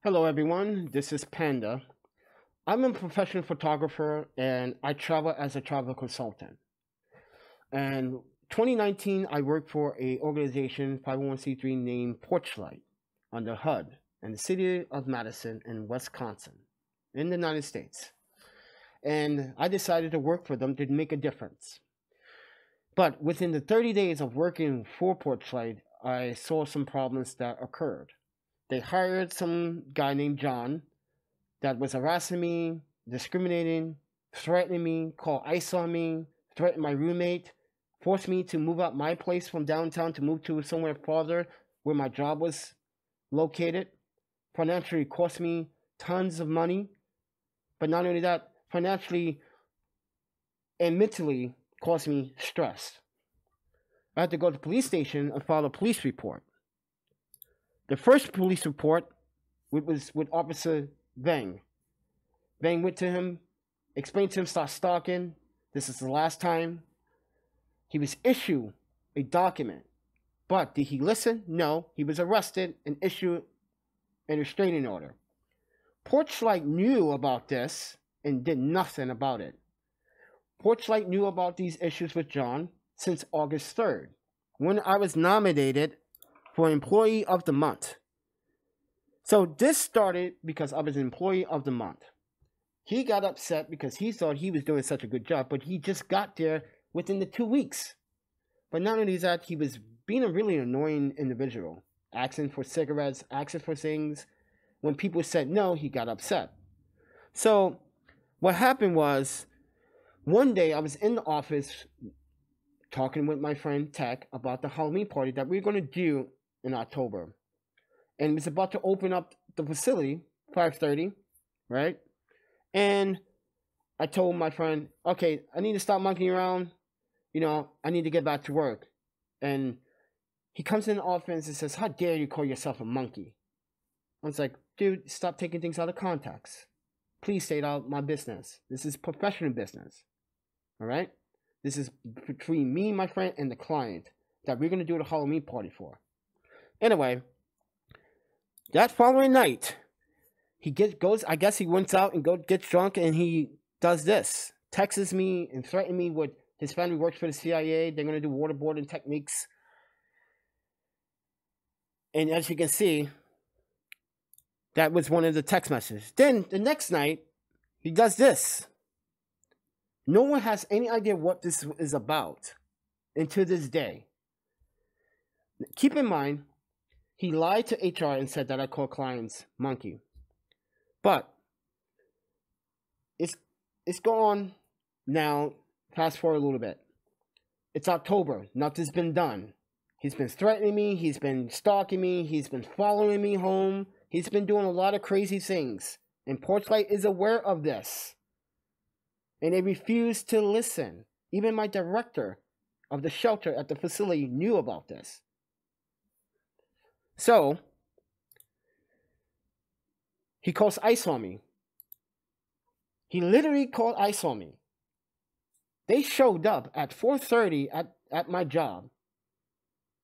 Hello everyone, this is Panda. I'm a professional photographer and I travel as a travel consultant. And 2019, I worked for a organization 501c3 named Porchlight under HUD in the city of Madison in Wisconsin in the United States. And I decided to work for them to make a difference. But within the 30 days of working for Porchlight, I saw some problems that occurred. They hired some guy named John that was harassing me, discriminating, threatening me, called ICE on me, threatened my roommate, forced me to move out my place from downtown to move to somewhere farther where my job was located. Financially cost me tons of money. But not only that, financially and mentally caused me stress. I had to go to the police station and file a police report. The first police report was with Officer Vang. Vang went to him, explained to him, start stalking. This is the last time. He was issued a document. But did he listen? No. He was arrested and issued a restraining order. Porchlight knew about this and did nothing about it. Porchlight knew about these issues with John since August 3rd, when I was nominated for Employee of the Month. So this started because I was Employee of the Month. He got upset because he thought he was doing such a good job, but he just got there within the 2 weeks. But not only that, he was being a really annoying individual, asking for cigarettes, asking for things. When people said no, he got upset. So what happened was, one day I was in the office talking with my friend Tech about the Halloween party that we were going to do in October. And it was about to open up the facility, 5:30, right? And I told my friend, okay, I need to stop monkeying around. I need to get back to work. And he comes in the office and says, how dare you call yourself a monkey? I was like, dude, stop taking things out of context. Please stay out of my business. This is professional business. All right? This is between me, my friend, and the client that we're going to do the Halloween party for. Anyway, that following night, I guess he went out and gets drunk, and he does this. Texts me and threatens me with his family works for the CIA. They're going to do waterboarding techniques. And as you can see, that was one of the text messages. Then the next night, he does this. No one has any idea what this is about until this day. Keep in mind, he lied to HR and said that I call clients monkey. But it's gone now. Fast forward a little bit. It's October. Nothing's been done. He's been threatening me. He's been stalking me. He's been following me home. He's been doing a lot of crazy things. And Porchlight is aware of this. And they refuse to listen. Even my director of the shelter at the facility knew about this. So, he calls ICE on me. He literally called ICE on me. They showed up at 4:30 at my job.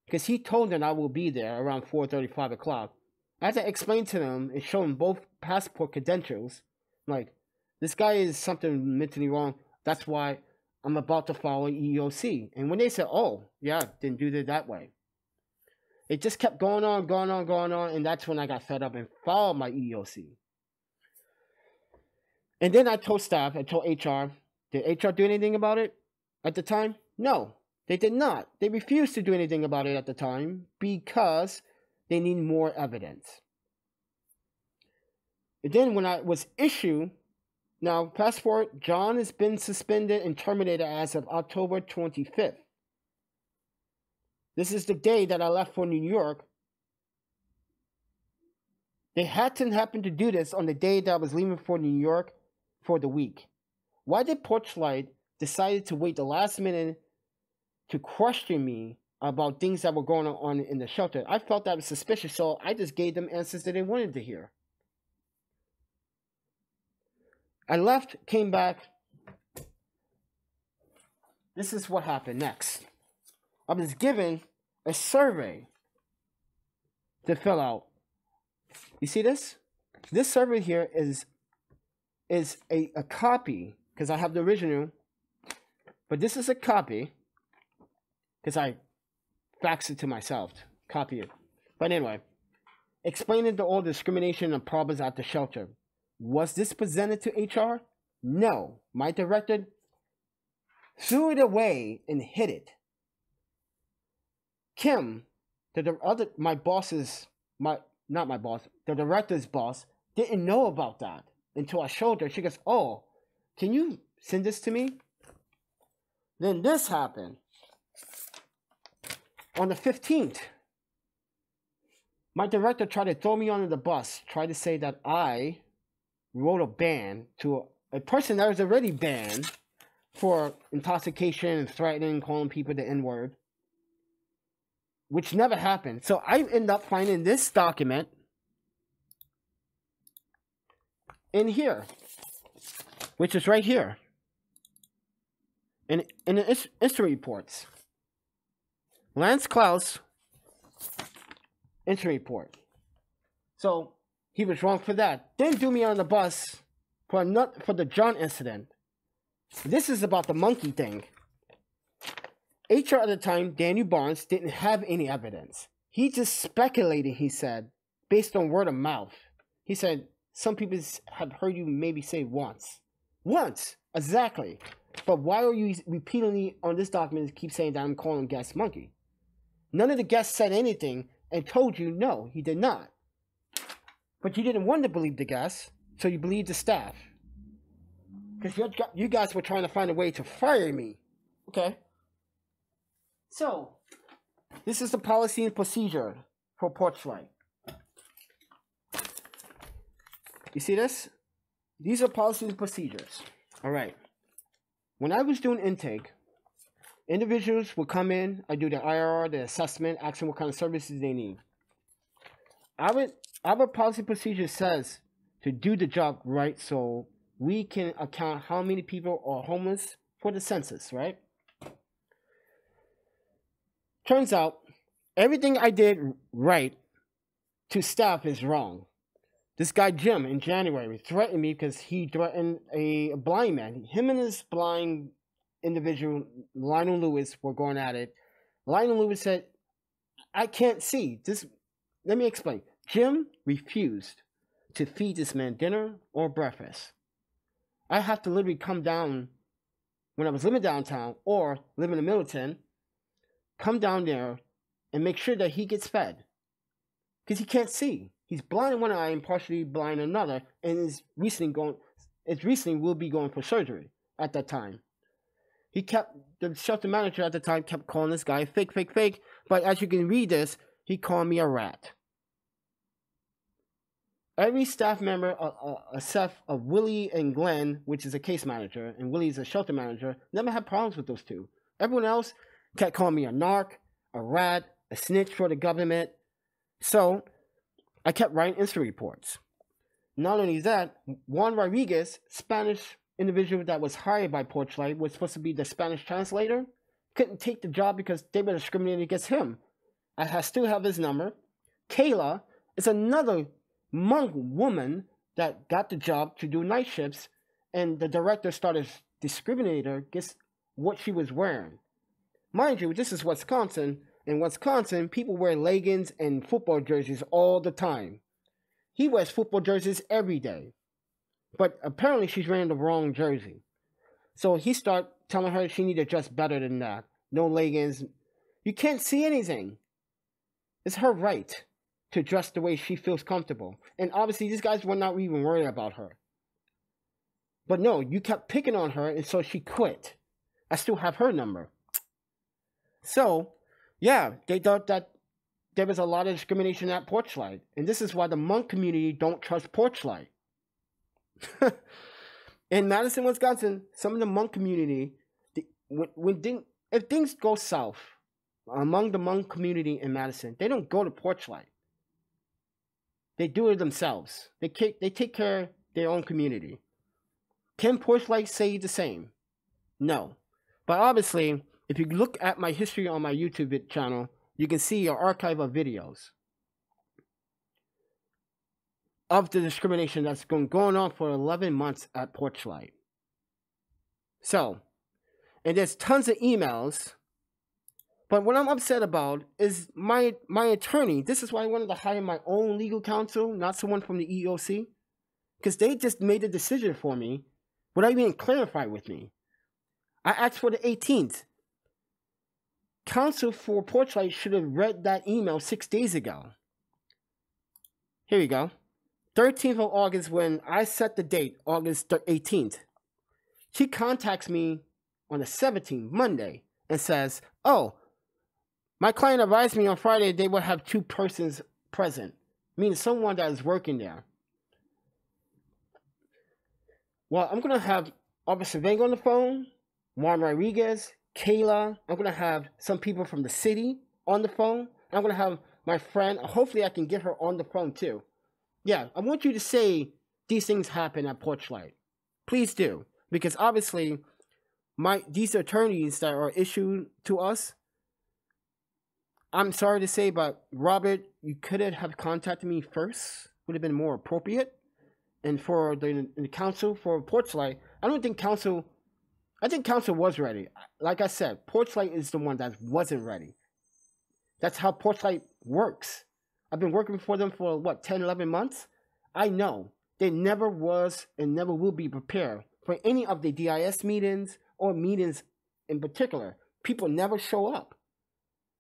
Because he told them I will be there around 4:30, 5 o'clock. I had to explain to them and show them both passport credentials. Like, this guy is something mentally wrong. That's why I'm about to file an EEOC. And when they said, oh, yeah, then do it that way. It just kept going on. And that's when I got fed up and filed my EEOC. And then I told staff, I told HR, did HR do anything about it at the time? No, they did not. They refused to do anything about it at the time because they need more evidence. And then when I was issued, now fast forward, John has been suspended and terminated as of October 25th. This is the day that I left for New York. They hadn't happened to do this on the day that I was leaving for New York for the week. Why did Porchlight decide to wait the last minute to question me about things that were going on in the shelter? I felt that was suspicious, so I just gave them answers that they wanted to hear. I left, came back. This is what happened next. I was given a survey to fill out. You see this? This server here is a copy, because I have the original, but this is a copy because I faxed it to myself, copy it. But anyway, explaining to all the discrimination and problems at the shelter. Was this presented to HR? No. My director threw it away and hid it. Kim, the director's boss, didn't know about that until I showed her. She goes, "Oh, can you send this to me?" Then this happened. On the 15th, my director tried to throw me under the bus, tried to say that I wrote a ban to a person that was already banned for intoxication and threatening, calling people the N-word, which never happened. So I end up finding this document in here, which is right here, in the incident reports. Lance Klaus incident report. So he was wrong for that. Then threw me on the bus for the John incident. This is about the monkey thing. HR at the time, Daniel Barnes, didn't have any evidence. He just speculated, he said, based on word of mouth. He said, some people have heard you maybe say once. Once! Exactly. But why are you repeatedly on this document keep saying that I'm calling guest monkey? None of the guests said anything and told you no, he did not. But you didn't want to believe the guests, so you believed the staff. Because you guys were trying to find a way to fire me. Okay? So, this is the policy and procedure for Porchlight. You see this? These are policies and procedures. Alright. When I was doing intake, individuals would come in, I do the IRR, the assessment, ask them what kind of services they need. Our policy procedure says to do the job right so we can account how many people are homeless for the census, right? Turns out, everything I did right to staff is wrong. This guy Jim in January threatened me because he threatened a blind man. Him and this blind individual, Lionel Lewis, were going at it. Lionel Lewis said, "I can't see." Let me explain. Jim refused to feed this man dinner or breakfast. I have to literally come down when I was living downtown or living in Middleton, come down there and make sure that he gets fed. Because he can't see. He's blind in one eye and partially blind in another, and is recently will be going for surgery at that time. The shelter manager at the time kept calling this guy fake, fake, fake, but as you can read this, he called me a rat. Every staff member, except of Willie and Glenn, which is a case manager, and Willie's a shelter manager, never had problems with those two. Everyone else kept calling me a narc, a rat, a snitch for the government. So I kept writing incident reports. Not only that, Juan Rodriguez, Spanish individual that was hired by Porchlight, was supposed to be the Spanish translator, couldn't take the job because they were discriminating against him. I still have his number. Kayla is another monk woman that got the job to do night shifts, and the director started discriminating her against what she was wearing. Mind you, this is Wisconsin. In Wisconsin, people wear leggings and football jerseys all the time. He wears football jerseys every day. But apparently she's wearing the wrong jersey. So he started telling her she needed to dress better than that. No leggings. You can't see anything. It's her right to dress the way she feels comfortable. And obviously these guys were not even worried about her. But no, you kept picking on her, and so she quit. I still have her number. So, yeah, they thought that there was a lot of discrimination at Porchlight. And this is why the monk community don't trust Porchlight. In Madison, Wisconsin, some of the monk community, if things go south among the monk community in Madison, they don't go to Porchlight. They do it themselves. They take care of their own community. Can Porchlight say the same? No. But obviously, if you look at my history on my YouTube channel, you can see an archive of videos. of the discrimination that's been going on for 11 months at Porchlight. So, and there's tons of emails, but what I'm upset about is my attorney. This is why I wanted to hire my own legal counsel, not someone from the EEOC, because they just made a decision for me without even clarifying with me. I asked for the 18th. Counsel for Porchlight should have read that email 6 days ago. Here we go. 13th of August, when I set the date, August 18th. She contacts me on the 17th, Monday, and says, oh, my client advised me on Friday they would have 2 persons present, meaning someone that is working there. Well, I'm going to have Officer Vega on the phone, Juan Rodriguez, Kayla. I'm going to have some people from the city on the phone. I'm going to have my friend. Hopefully, I can get her on the phone too. Yeah, I want you to say these things happen at Porchlight. Please do. Because obviously, these attorneys that are issued to us, I'm sorry to say, but Robert, you could have contacted me first. Would have been more appropriate. And for the counsel for Porchlight, I think counsel was ready. Like I said, Porchlight is the one that wasn't ready. That's how Porchlight works. I've been working for them for, what, 10, 11 months? I know they never was and never will be prepared for any of the DIS meetings or meetings in particular. People never show up.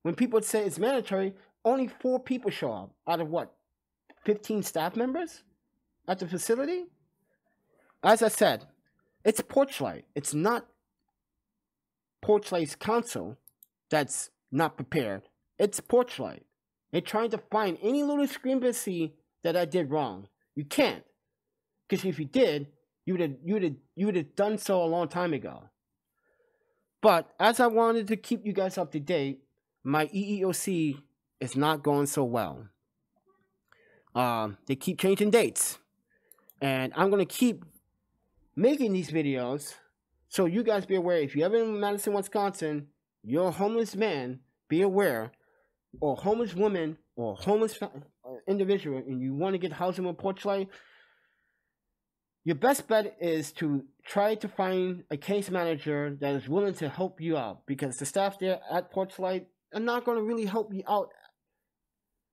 When people say it's mandatory, only 4 people show up out of, what, 15 staff members at the facility? As I said, it's Porchlight. It's not Porchlight's counsel that's not prepared. It's Porchlight. They're trying to find any little discrepancy that I did wrong. You can't, because if you did, you would have done so a long time ago. But as I wanted to keep you guys up to date, my EEOC is not going so well. They keep changing dates, and I'm gonna keep making these videos so you guys be aware. If you're ever in Madison, Wisconsin, you're a homeless man, be aware, or homeless woman, or homeless individual, and you want to get housing with Porchlight, your best bet is to try to find a case manager that is willing to help you out, because the staff there at Porchlight are not going to really help you out,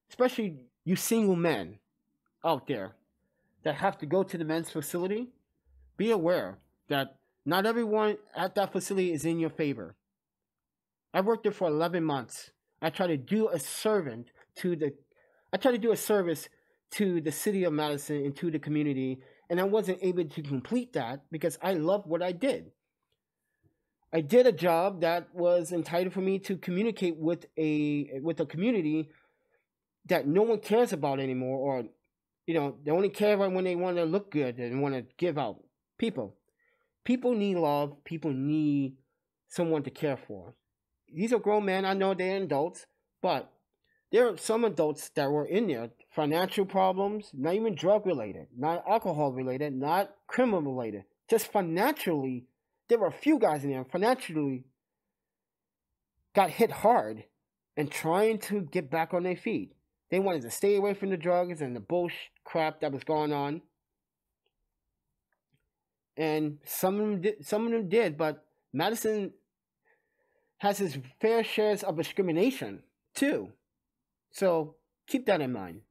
especially you single men out there that have to go to the men's facility. Be aware that not everyone at that facility is in your favor. I worked there for 11 months. I try to do a service to the city of Madison and to the community, and I wasn't able to complete that because I love what I did. I did a job that was entitled for me to communicate with a community that no one cares about anymore, or they only care about when they want to look good and want to give out. People need love. People need someone to care for. These are grown men. I know they're adults, but there are some adults that were in there, financial problems, not even drug related, not alcohol related, not criminal related, just financially. There were a few guys in there financially got hit hard and trying to get back on their feet. They wanted to stay away from the drugs and the bullshit crap that was going on. And some of them did, but Madison has his fair shares of discrimination too. So keep that in mind.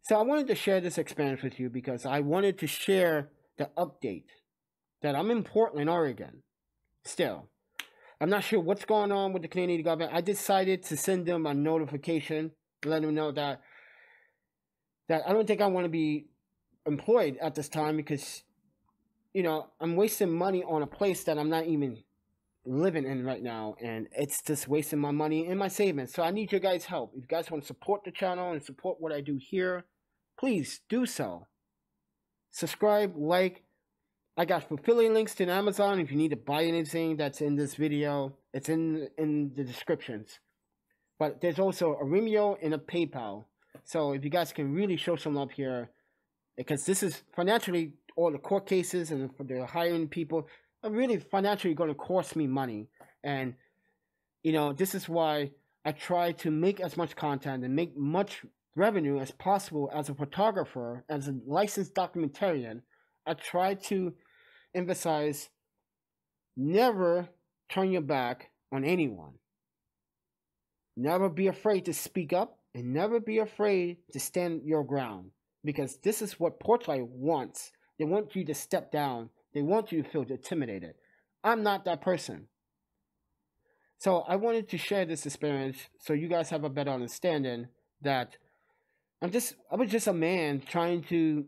So I wanted to share this experience with you because I wanted to share the update that I'm in Portland, Oregon. Still, I'm not sure what's going on with the Canadian government. I decided to send them a notification to let them know that I don't think I want to be employed at this time because, I'm wasting money on a place that I'm not even living in right now, and it's just wasting my money and my savings. So I need your guys' help. If you guys want to support the channel and support what I do here, please do so. Subscribe, like. I got affiliate links to Amazon. If you need to buy anything that's in this video, it's in the descriptions. But there's also a Vimeo and a PayPal. So if you guys can really show some love here, because this is financially, all the court cases and for the hiring people are really financially going to cost me money. And, this is why I try to make as much content and make much revenue as possible as a photographer, as a licensed documentarian. I try to emphasize never turn your back on anyone. Never be afraid to speak up and never be afraid to stand your ground, because this is what Porchlight wants. They want you to step down. They want you to feel intimidated. I'm not that person. So I wanted to share this experience so you guys have a better understanding that I was just a man trying to,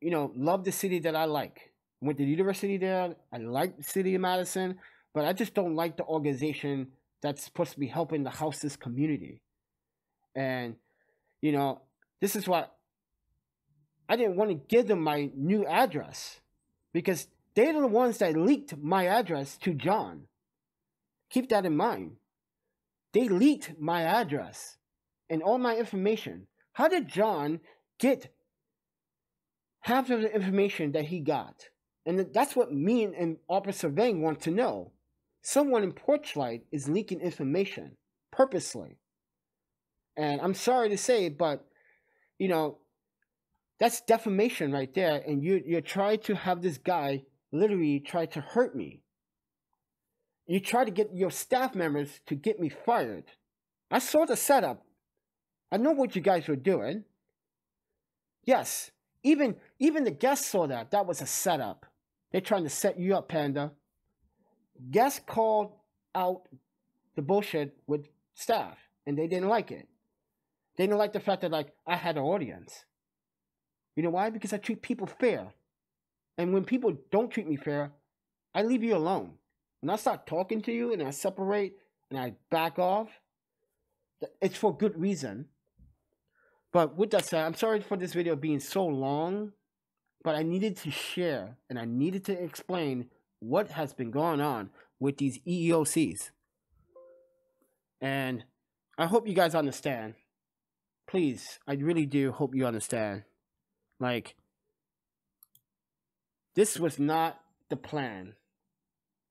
love the city that I like. Went to the university there. I like the city of Madison, but I just don't like the organization that's supposed to be helping the houseless community. And, this is what I didn't want to give them my new address, because they're the ones that leaked my address to John. Keep that in mind. They leaked my address and all my information. How did John get half of the information that he got? And that's what me and Officer Vang want to know. Someone in Porchlight is leaking information purposely. And I'm sorry to say, but, that's defamation right there. And you're trying to have this guy literally try to hurt me. You try to get your staff members to get me fired. I saw the setup. I know what you guys were doing. Yes, even the guests saw that. That was a setup. They're trying to set you up, Panda. Guests called out the bullshit with staff, and they didn't like it. They didn't like the fact that, I had an audience. You know why? Because I treat people fair. And when people don't treat me fair, I leave you alone. When I start talking to you and I separate and I back off, it's for good reason. But with that said, I'm sorry for this video being so long, but I needed to share and I needed to explain what has been going on with these EEOCs. And I hope you guys understand. Please, I really do hope you understand. This was not the plan.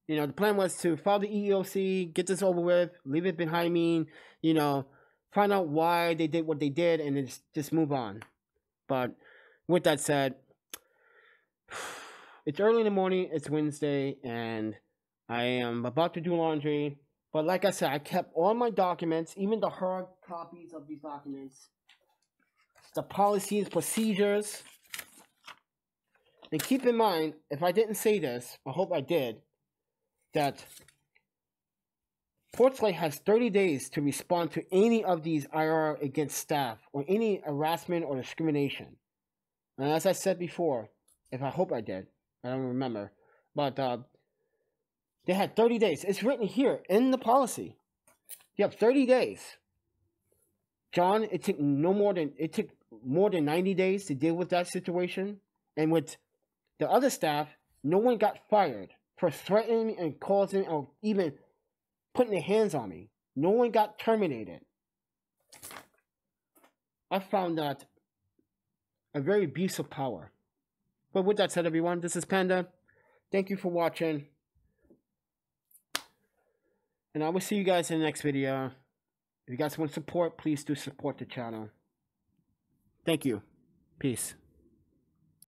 The plan was to file the EEOC, get this over with, leave it behind me, find out why they did what they did, and then just move on. But with that said, it's early in the morning, it's Wednesday, and I am about to do laundry. But like I said, I kept all my documents, even the hard copies of these documents, the policies, procedures. And keep in mind, if I didn't say this, I hope I did, that Porchlight has 30 days to respond to any of these IR against staff or any harassment or discrimination. And as I said before, I hope I did, I don't remember, but they had 30 days. It's written here in the policy. You have 30 days. John, it took more than 90 days to deal with that situation. And with the other staff, no one got fired for threatening and causing or even putting their hands on me. No one got terminated. I found that a very abuse of power. But with that said, everyone, this is Panda. Thank you for watching. And I will see you guys in the next video. If you guys want support, please do support the channel. Thank you. Peace.